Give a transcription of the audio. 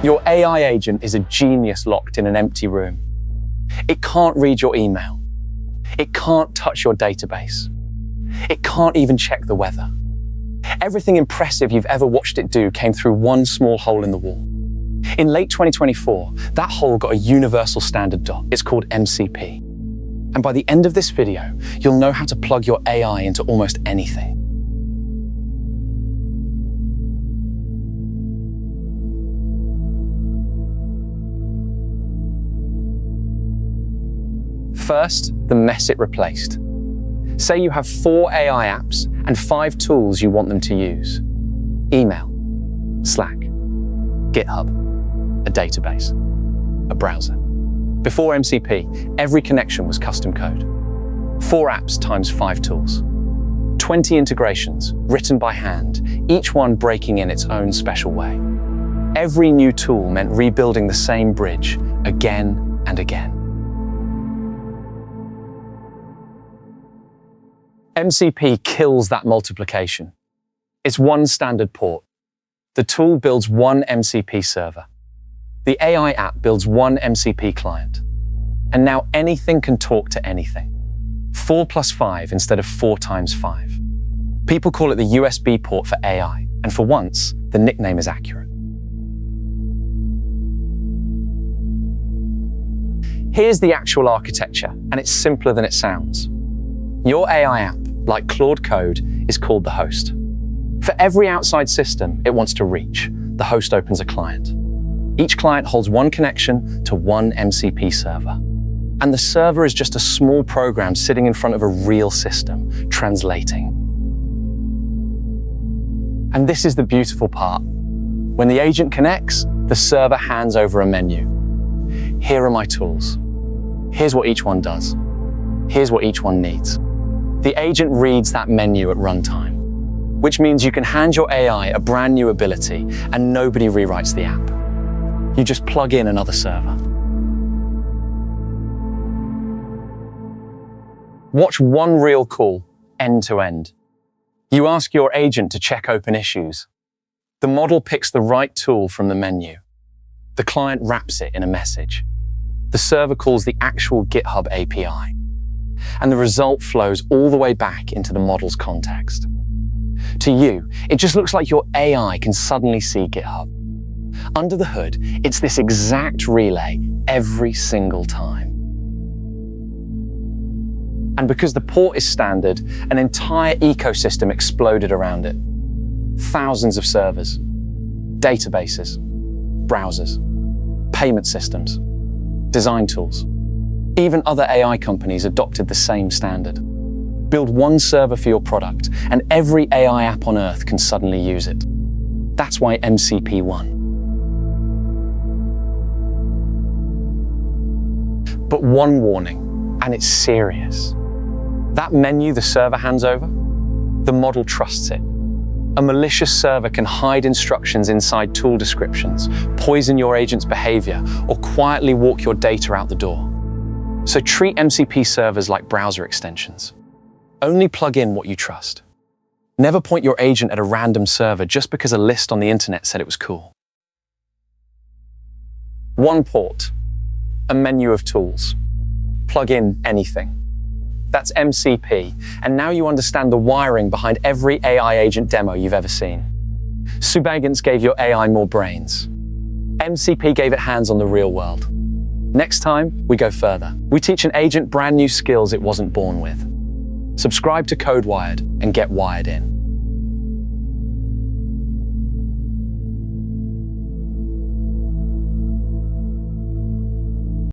Your AI agent is a genius locked in an empty room. It can't read your email. It can't touch your database. It can't even check the weather. Everything impressive you've ever watched it do came through one small hole in the wall. In late 2024, that hole got a universal standard dot. It's called MCP. And by the end of this video, you'll know how to plug your AI into almost anything. First, the mess it replaced. Say you have 4 AI apps and 5 tools you want them to use. Email, Slack, GitHub, a database, a browser. Before MCP, every connection was custom code. 4 apps times 5 tools. 20 integrations, written by hand, each one breaking in its own special way. Every new tool meant rebuilding the same bridge again and again. MCP kills that multiplication. It's one standard port. The tool builds one MCP server. The AI app builds one MCP client. And now anything can talk to anything. 4 plus 5 instead of 4 times 5. People call it the USB port for AI, and for once, the nickname is accurate. Here's the actual architecture, and it's simpler than it sounds. Your AI app, like Claude Code, is called the host. For every outside system it wants to reach, the host opens a client. Each client holds one connection to one MCP server. And the server is just a small program sitting in front of a real system, translating. And this is the beautiful part. When the agent connects, the server hands over a menu. Here are my tools. Here's what each one does. Here's what each one needs. The agent reads that menu at runtime, which means you can hand your AI a brand new ability and nobody rewrites the app. You just plug in another server. Watch one real call, end to end. You ask your agent to check open issues. The model picks the right tool from the menu. The client wraps it in a message. The server calls the actual GitHub API. And the result flows all the way back into the model's context. To you, it just looks like your AI can suddenly see GitHub. Under the hood, it's this exact relay every single time. And because the port is standard, an entire ecosystem exploded around it. Thousands of servers, databases, browsers, payment systems, design tools. Even other AI companies adopted the same standard. Build one server for your product, and every AI app on Earth can suddenly use it. That's why MCP won. But one warning, and it's serious. That menu the server hands over, the model trusts it. A malicious server can hide instructions inside tool descriptions, poison your agent's behavior, or quietly walk your data out the door. So treat MCP servers like browser extensions. Only plug in what you trust. Never point your agent at a random server just because a list on the internet said it was cool. One port, a menu of tools. Plug in anything. That's MCP, and now you understand the wiring behind every AI agent demo you've ever seen. Subagance gave your AI more brains. MCP gave it hands on the real world. Next time, we go further. We teach an agent brand new skills it wasn't born with. Subscribe to CodeWired and get wired in.